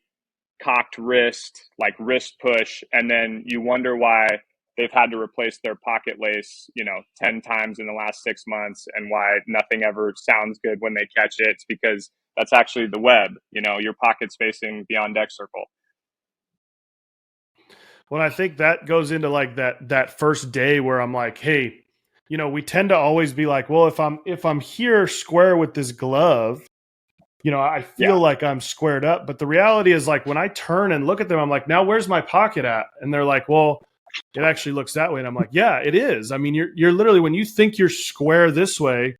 cocked wrist, like wrist push, and then you wonder why they've had to replace their pocket lace, 10 times in the last 6 months, and why nothing ever sounds good when they catch it. It's because that's actually the web, your pocket's facing beyond deck circle. Well, I think that goes into like that first day where I'm like, hey, we tend to always be like, well, if I'm here square with this glove, I feel like I'm squared up. But the reality is, like, when I turn and look at them, I'm like, now where's my pocket at? And they're like, well, it actually looks that way. And I'm like, yeah, it is. I mean, you're literally, when you think you're square this way,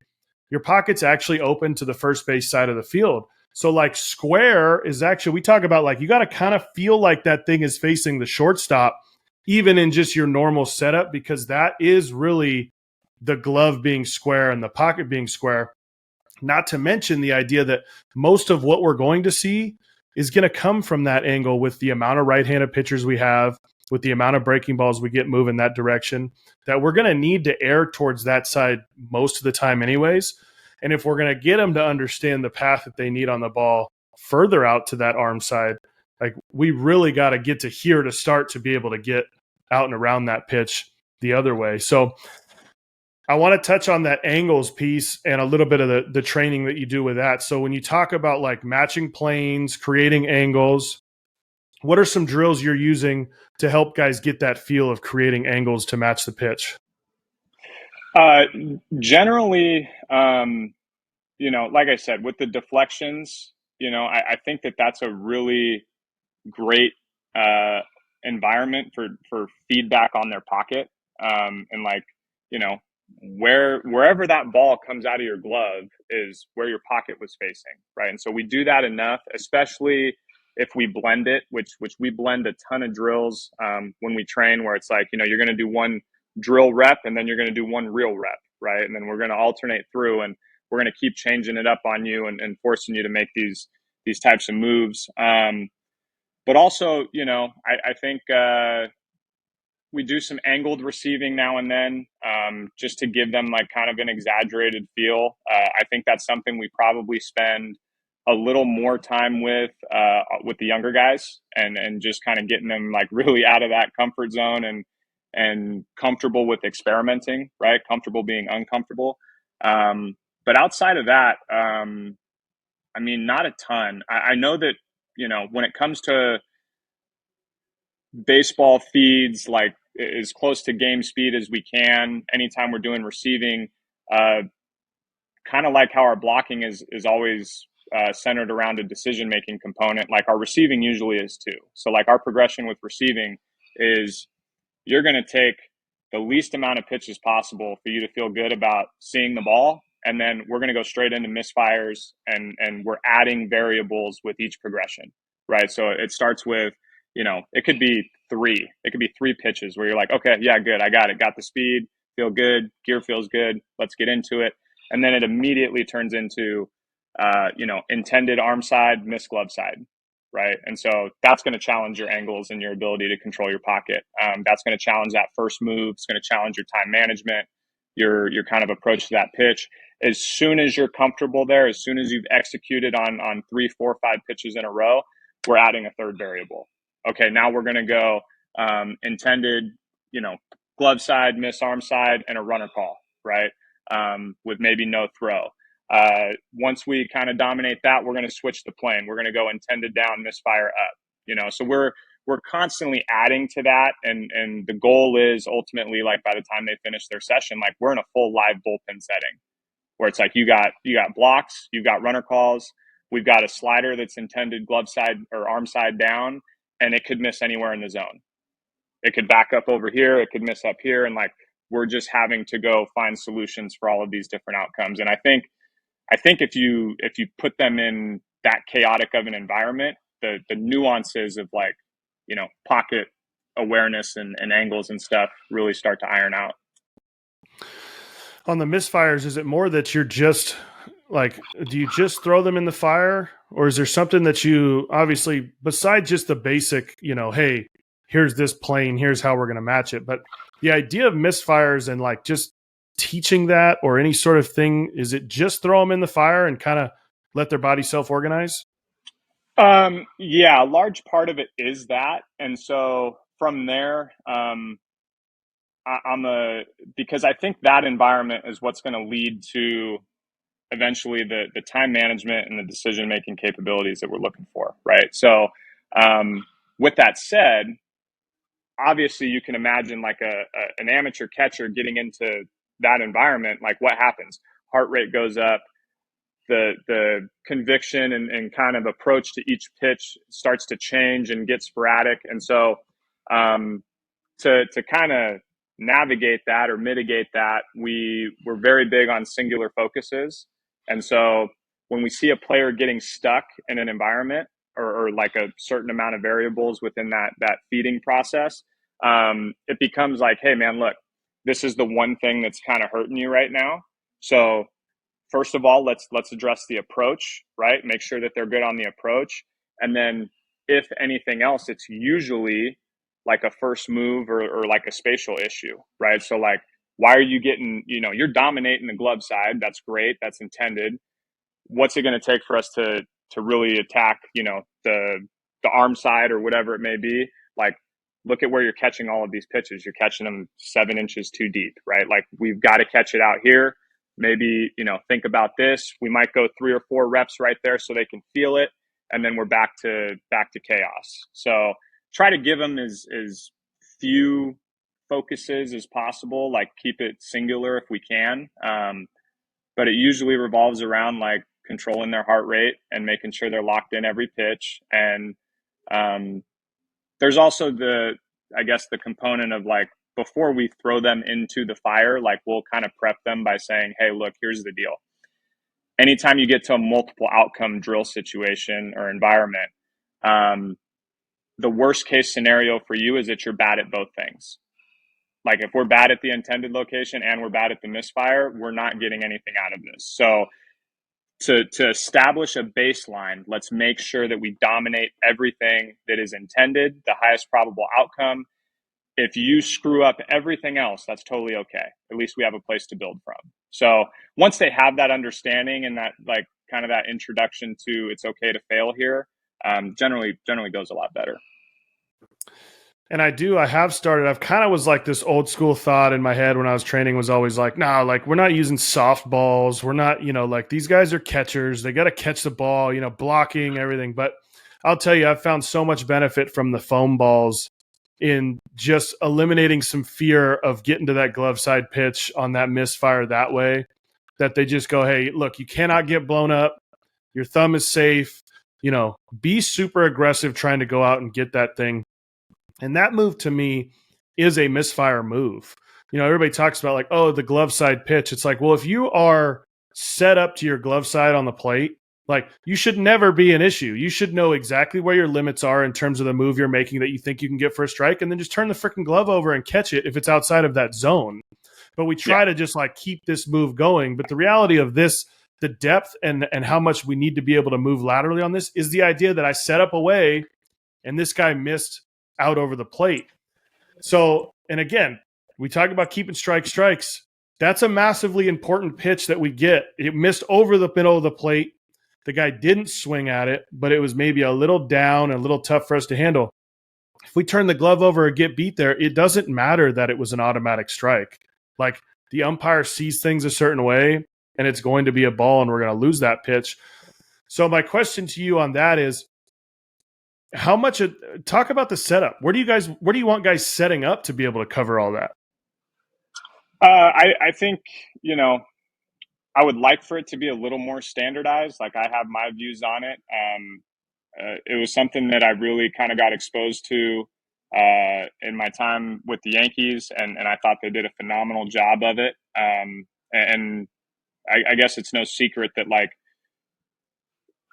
your pocket's actually open to the first base side of the field. So like square is actually, we talk about like, you got to kind of feel like that thing is facing the shortstop, even in just your normal setup, because that is really the glove being square and the pocket being square. Not to mention the idea that most of what we're going to see is going to come from that angle, with the amount of right-handed pitchers we have, with the amount of breaking balls we get moving that direction, that we're going to need to err towards that side most of the time anyways. And if we're going to get them to understand the path that they need on the ball further out to that arm side, like, we really got to get to here to start to be able to get out and around that pitch the other way. So I want to touch on that angles piece and a little bit of the training that you do with that. So when you talk about like matching planes, creating angles, what are some drills you're using to help guys get that feel of creating angles to match the pitch? Generally, like I said, with the deflections, I think that's a really great environment for feedback on their pocket, and like, wherever that ball comes out of your glove is where your pocket was facing, right? And so we do that enough, especially if we blend it, which we blend a ton of drills when we train, where it's like, you're going to do one drill rep and then you're going to do one real rep, right? And then we're going to alternate through, and we're going to keep changing it up on you, and forcing you to make these types of moves. But also, I think we do some angled receiving now and then, just to give them like kind of an exaggerated feel. I think that's something we probably spend a little more time with the younger guys, and just kind of getting them like really out of that comfort zone and comfortable with experimenting, right? Comfortable being uncomfortable. But outside of that, I mean, not a ton. I know that, when it comes to baseball feeds, like as close to game speed as we can anytime we're doing receiving, uh, kind of like how our blocking is always centered around a decision making component, like our receiving usually is too. So like our progression with receiving is, you're going to take the least amount of pitches possible for you to feel good about seeing the ball. And then we're going to go straight into misfires, and we're adding variables with each progression, right? So it starts with, it could be three pitches where you're like, okay, yeah, good. I got it. Got the speed, feel good. Gear feels good. Let's get into it. And then it immediately turns into, intended arm side, missed glove side, right? And so that's going to challenge your angles and your ability to control your pocket. That's going to challenge that first move. It's going to challenge your time management, your kind of approach to that pitch. As soon as you're comfortable there, as soon as you've executed on 3, 4, 5 pitches in a row, we're adding a third variable. Okay, now we're going to go intended, glove side, miss arm side, and a runner call, right? With maybe no throw. Once we kind of dominate that, we're going to switch the plane. We're going to go intended down, misfire up. So we're constantly adding to that, and the goal is ultimately, like, by the time they finish their session, like, we're in a full live bullpen setting where it's like you got blocks, you've got runner calls, we've got a slider that's intended glove side or arm side down, and it could miss anywhere in the zone. It could back up over here, it could miss up here, and like, we're just having to go find solutions for all of these different outcomes. And I think if you put them in that chaotic of an environment, the nuances of, like, pocket awareness and angles and stuff really start to iron out. On the misfires, is it more that you're just like, do you just throw them in the fire, or is there something that you, obviously, besides just the basic, hey, here's this plane, here's how we're going to match it, but the idea of misfires and like just teaching that or any sort of thing, is it just throw them in the fire and kind of let their body self-organize? Yeah, a large part of it is that. And so from there, because I think that environment is what's going to lead to eventually the time management and the decision making capabilities that we're looking for, right? So, with that said, obviously you can imagine like an amateur catcher getting into that environment. Like, what happens? Heart rate goes up. The conviction and kind of approach to each pitch starts to change and get sporadic. And so, to kind of navigate that or mitigate that, we're very big on singular focuses. And so when we see a player getting stuck in an environment, or like a certain amount of variables within that feeding process, it becomes like, hey man, look, this is the one thing that's kind of hurting you right now. So first of all, let's address the approach, right? Make sure that they're good on the approach. And then if anything else, it's usually like a first move, or like a spatial issue, right? So like, why are you getting, you're dominating the glove side. That's great. That's intended. What's it going to take for us to really attack, the arm side or whatever it may be? Like, look at where you're catching all of these pitches. You're catching them 7 inches too deep, right? Like, we've got to catch it out here. Maybe, think about this. We might go 3 or 4 reps right there so they can feel it, and then we're back to chaos. So try to give them as few focuses as possible. Like, keep it singular if we can. But it usually revolves around like controlling their heart rate and making sure they're locked in every pitch. And there's also I guess the component of like, before we throw them into the fire, like, we'll kind of prep them by saying, hey, look, here's the deal. Anytime you get to a multiple outcome drill situation or environment, the worst case scenario for you is that you're bad at both things. Like, if we're bad at the intended location and we're bad at the misfire, we're not getting anything out of this. So to establish a baseline, let's make sure that we dominate everything that is intended, the highest probable outcome. If you screw up everything else, that's totally okay. At least we have a place to build from. So once they have that understanding and that like kind of that introduction to it's okay to fail here, generally goes a lot better. And I have started, I've kind of was like this old school thought in my head when I was training was always like, nah, like we're not using softballs. We're not, like these guys are catchers. They got to catch the ball, blocking everything. But I'll tell you, I've found so much benefit from the foam balls in just eliminating some fear of getting to that glove side pitch on that misfire that way, that they just go, hey, look, you cannot get blown up. Your thumb is safe. Be super aggressive trying to go out and get that thing. And that move to me is a misfire move. Everybody talks about like, oh, the glove side pitch. It's like, well, if you are set up to your glove side on the plate, like you should never be an issue. You should know exactly where your limits are in terms of the move you're making that you think you can get for a strike, and then just turn the freaking glove over and catch it if it's outside of that zone. But we try to just like keep this move going. But the reality of this, the depth and how much we need to be able to move laterally on this is the idea that I set up away and this guy missed out over the plate. So, and again, we talk about keeping strikes. That's a massively important pitch that we get. It missed over the middle of the plate. The guy didn't swing at it, but it was maybe a little down and a little tough for us to handle. If we turn the glove over or get beat there, it doesn't matter that it was an automatic strike. Like the umpire sees things a certain way and it's going to be a ball and we're going to lose that pitch. So my question to you on that is, how much talk about the setup? Where do you want guys setting up to be able to cover all that? I think, I would like for it to be a little more standardized. Like I have my views on it. It was something that I really kind of got exposed to in my time with the Yankees, and I thought they did a phenomenal job of it. And I guess it's no secret that like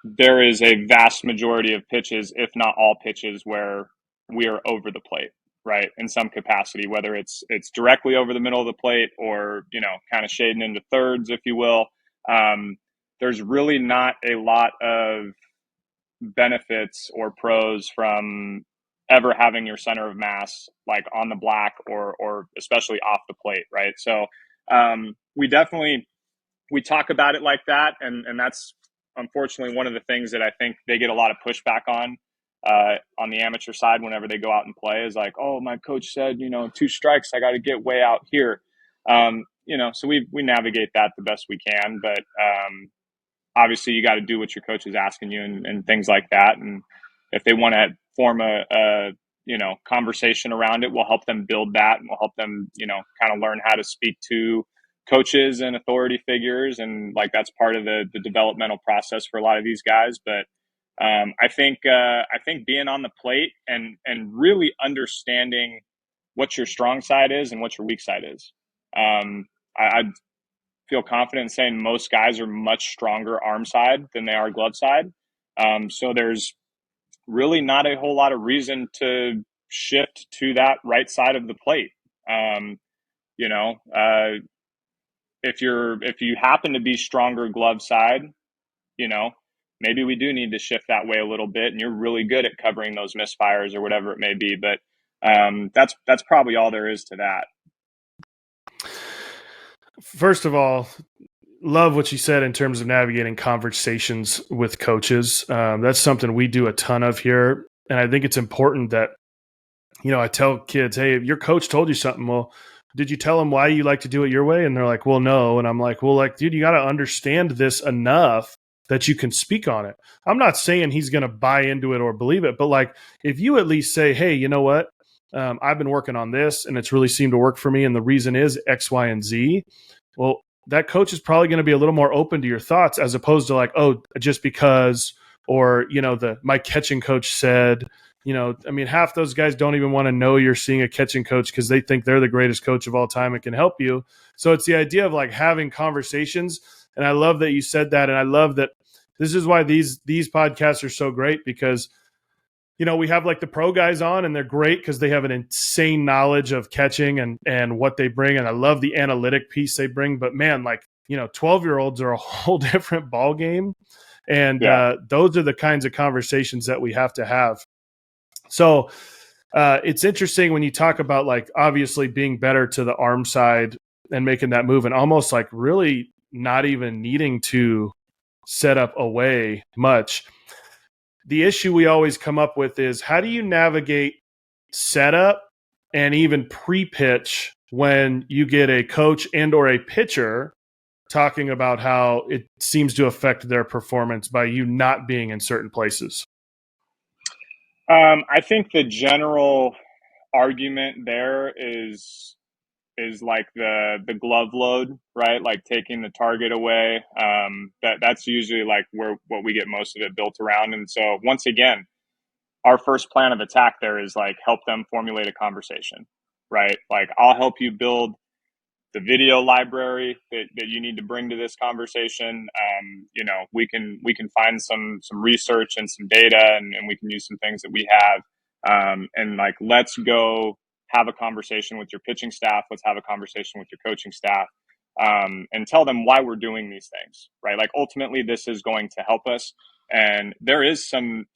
there is a vast majority of pitches, if not all pitches, where we are over the plate, right? In some capacity, whether it's directly over the middle of the plate or, kind of shading into thirds, if you will. There's really not a lot of benefits or pros from ever having your center of mass like on the black or especially off the plate, right? So we talk about it like that, and that's unfortunately one of the things that I think they get a lot of pushback on the amateur side whenever they go out and play is like, oh, my coach said, 2 strikes, I got to get way out here. So we navigate that the best we can, but obviously you got to do what your coach is asking you and things like that. And if they want to form a conversation around it, we'll help them build that, and we'll help them, kind of learn how to speak to coaches and authority figures. And like, that's part of the developmental process for a lot of these guys. But I think being on the plate and really understanding what your strong side is and what your weak side is. I feel confident in saying most guys are much stronger arm side than they are glove side. So there's really not a whole lot of reason to shift to that right side of the plate. If you happen to be stronger glove side, maybe we do need to shift that way a little bit, and you're really good at covering those misfires or whatever it may be. But that's probably all there is to that. First of all, love what you said in terms of navigating conversations with coaches. That's something we do a ton of here. And I think it's important that, I tell kids, hey, if your coach told you something, well, did you tell them why you like to do it your way? And they're like, well, no. And I'm like, well, like, dude, you got to understand this enough that you can speak on it. I'm not saying he's going to buy into it or believe it, but like, if you at least say, hey, you know what? I've been working on this and it's really seemed to work for me. And the reason is X, Y, and Z. Well, that coach is probably going to be a little more open to your thoughts as opposed to like, oh, just because, or, my catching coach said, half those guys don't even want to know you're seeing a catching coach because they think they're the greatest coach of all time and can help you. So it's the idea of like having conversations. And I love that you said that. And I love that this is why these podcasts are so great, because we have like the pro guys on and they're great because they have an insane knowledge of catching and what they bring. And I love the analytic piece they bring, but man, like, 12-year-olds are a whole different ball game. And those are the kinds of conversations that we have to have. So It's interesting when you talk about like obviously being better to the arm side and making that move and almost like really not even needing to set up away much. The issue we always come up with is how do you navigate setup and even pre-pitch when you get a coach and or a pitcher talking about how it seems to affect their performance by you not being in certain places? I think the general argument there is like the glove load, right? Like taking the target away. That's usually like where what we get most of it built around. And so once again, our first plan of attack there is like help them formulate a conversation, right? Like I'll help you build the video library that you need to bring to this conversation. We can find some research and some data, and we can use some things that we have. And like, let's go have a conversation with your pitching staff. Let's have a conversation with your coaching staff, and tell them why we're doing these things, right? Like ultimately, this is going to help us. And there is some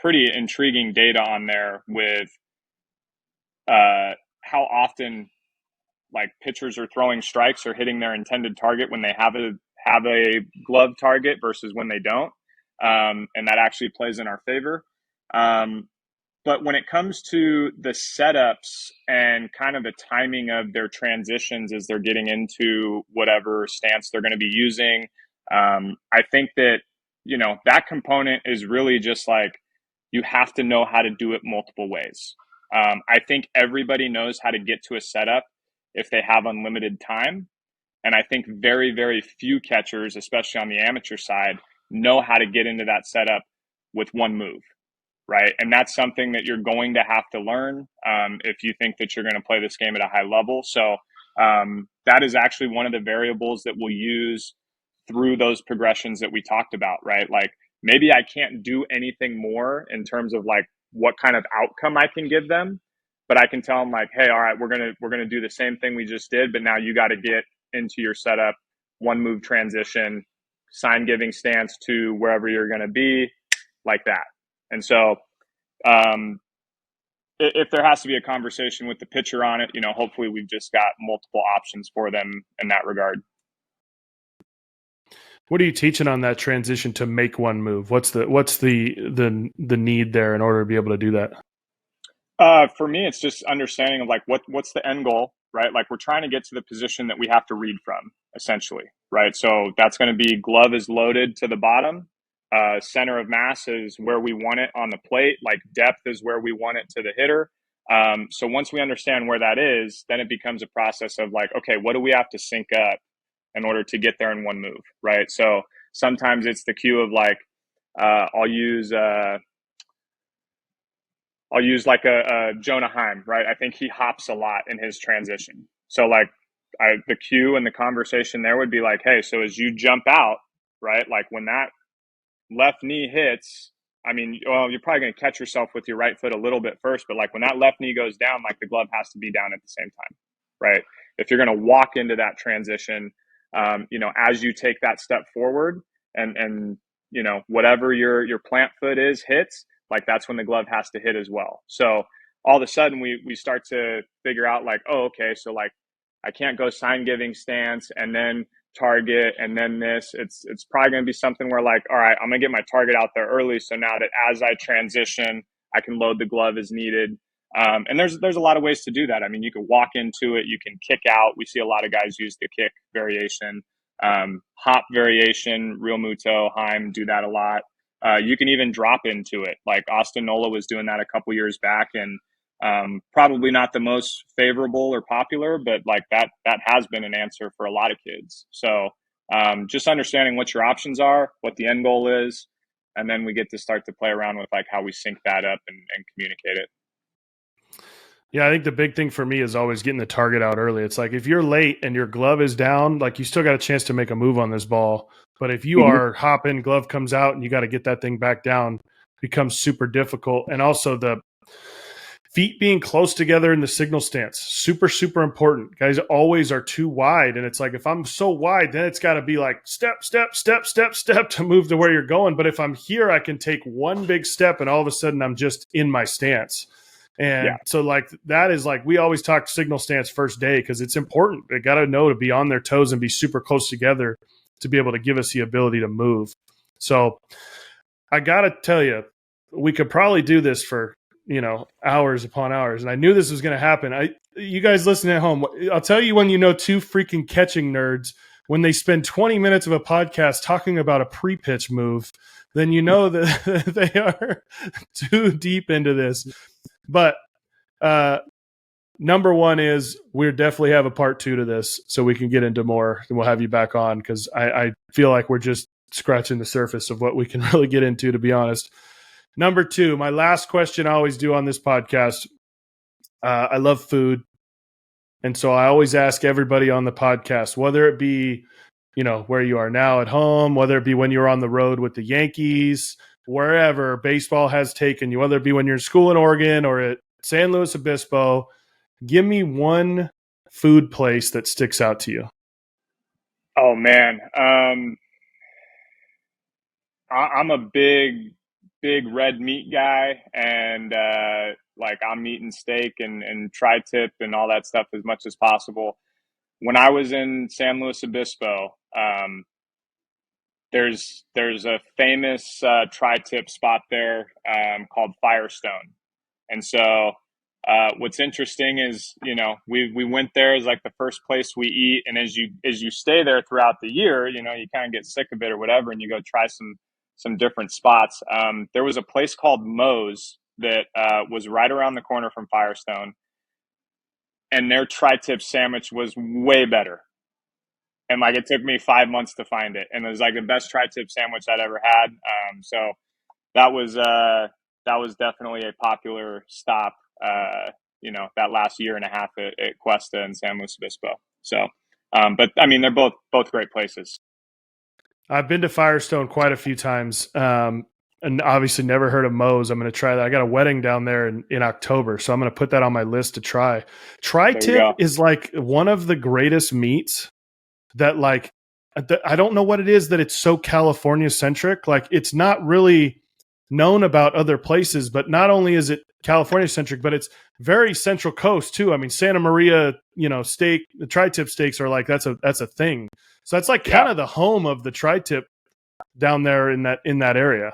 pretty intriguing data on there with how often like pitchers are throwing strikes or hitting their intended target when they have a glove target versus when they don't, and that actually plays in our favor. But when it comes to the setups and kind of the timing of their transitions as they're getting into whatever stance they're going to be using, I think that that component is really just like you have to know how to do it multiple ways. I think everybody knows how to get to a setup if they have unlimited time. And I think very, very few catchers, especially on the amateur side, know how to get into that setup with one move, right? And that's something that you're going to have to learn if you think that you're going to play this game at a high level. So that is actually one of the variables that we'll use through those progressions that we talked about, right? Like maybe I can't do anything more in terms of like what kind of outcome I can give them, but I can tell them like, hey, all right, we're gonna do the same thing we just did, but now you got to get into your setup, one move transition, sign giving stance to wherever you're going to be, like that. And so, if there has to be a conversation with the pitcher on it, hopefully we've just got multiple options for them in that regard. What are you teaching on that transition to make one move? What's the need there in order to be able to do that? For me, it's just understanding of like what's the end goal, right? Like we're trying to get to the position that we have to read from, essentially, right? So that's going to be glove is loaded to the bottom, center of mass is where we want it on the plate, like depth is where we want it to the hitter. So once we understand where that is, then it becomes a process of like, okay, what do we have to sync up in order to get there in one move, right? So sometimes it's the cue of like, I'll use like a Jonah Heim, right? I think he hops a lot in his transition. So like the cue and the conversation there would be like, hey, so as you jump out, right? Like when that left knee hits, I mean, well, you're probably going to catch yourself with your right foot a little bit first, but like when that left knee goes down, like the glove has to be down at the same time, right? If you're going to walk into that transition, as you take that step forward and whatever your plant foot is hits, like that's when the glove has to hit as well. So all of a sudden we start to figure out like, oh, okay, so like I can't go sign giving stance and then target and then this. It's probably going to be something where like, all right, I'm going to get my target out there early, so now that as I transition, I can load the glove as needed. And there's a lot of ways to do that. I mean, you can walk into it, you can kick out. We see a lot of guys use the kick variation, hop variation. Real Muto, Heim do that a lot. You can even drop into it. Like Austin Nola was doing that a couple years back, and probably not the most favorable or popular, but like that has been an answer for a lot of kids. So just understanding what your options are, what the end goal is, and then we get to start to play around with like how we sync that up and communicate it. Yeah, I think the big thing for me is always getting the target out early. It's like if you're late and your glove is down, like you still got a chance to make a move on this ball. But if you are hopping, glove comes out, and you got to get that thing back down, becomes super difficult. And also the feet being close together in the signal stance, super, super important. Guys always are too wide. And it's like if I'm so wide, then it's got to be like step, step, step, step, step to move to where you're going. But if I'm here, I can take one big step and all of a sudden I'm just in my stance. And Yeah. so like that is like, we always talk signal stance first day because it's important. They got to know to be on their toes and be super close together to be able to give us the ability to move. So I got to tell you, we could probably do this for, hours upon hours. And I knew this was going to happen. You guys listening at home, I'll tell you when you know two freaking catching nerds, when they spend 20 minutes of a podcast talking about a pre-pitch move, then you know that they are too deep into this. But number one is we definitely have a part 2 to this, so we can get into more, and we'll have you back on because I feel like we're just scratching the surface of what we can really get into, to be honest. Number 2, my last question I always do on this podcast. I love food. And so I always ask everybody on the podcast, whether it be, where you are now at home, whether it be when you're on the road with the Yankees, wherever baseball has taken you, whether it be when you're in school in Oregon or at San Luis Obispo, give me one food place that sticks out to you. Oh man. I'm a big red meat guy, and like I'm eating steak and tri-tip and all that stuff as much as possible. When I was in San Luis Obispo, there's a famous tri-tip spot there called Firestone. And so what's interesting is, we went there as like the first place we eat, and as you stay there throughout the year, you kind of get sick of it or whatever, and you go try some different spots. There was a place called Moe's that was right around the corner from Firestone, and their tri-tip sandwich was way better. And like it took me 5 months to find it, and it was like the best tri-tip sandwich I'd ever had. So that was definitely a popular stop. That last year and a half at Cuesta and San Luis Obispo. So, but I mean, they're both great places. I've been to Firestone quite a few times, and obviously never heard of Moe's. I'm going to try that. I got a wedding down there in October, so I'm going to put that on my list to try. Tri-tip is like one of the greatest meats that, like, I don't know what it is that it's so California centric. Like, it's not really known about other places, but not only is it California centric, but it's very Central Coast too. I mean, Santa Maria, steak, the tri-tip steaks are like, that's a thing. So that's like kind of the home of the tri-tip down there in that area.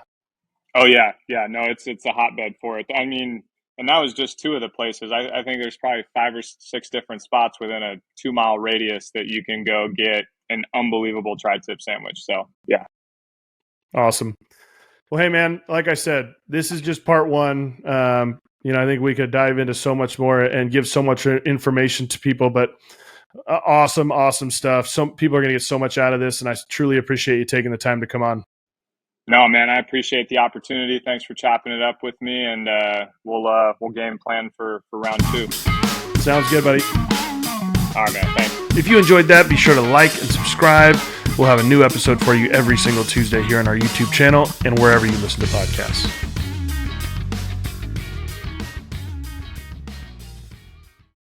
Oh yeah. Yeah. No, it's a hotbed for it. I mean, and that was just 2 of the places. I think there's probably 5 or 6 different spots within a 2-mile radius that you can go get an unbelievable tri-tip sandwich. So yeah. Awesome. Well, hey man, like I said, this is just part 1. I think we could dive into so much more and give so much information to people, but awesome stuff. Some people are going to get so much out of this, and I truly appreciate you taking the time to come on. No, man, I appreciate the opportunity. Thanks for chopping it up with me, and we'll game plan for round 2. Sounds good, buddy. All right, man. Thanks. If you enjoyed that, be sure to like and subscribe. We'll have a new episode for you every single Tuesday here on our YouTube channel and wherever you listen to podcasts.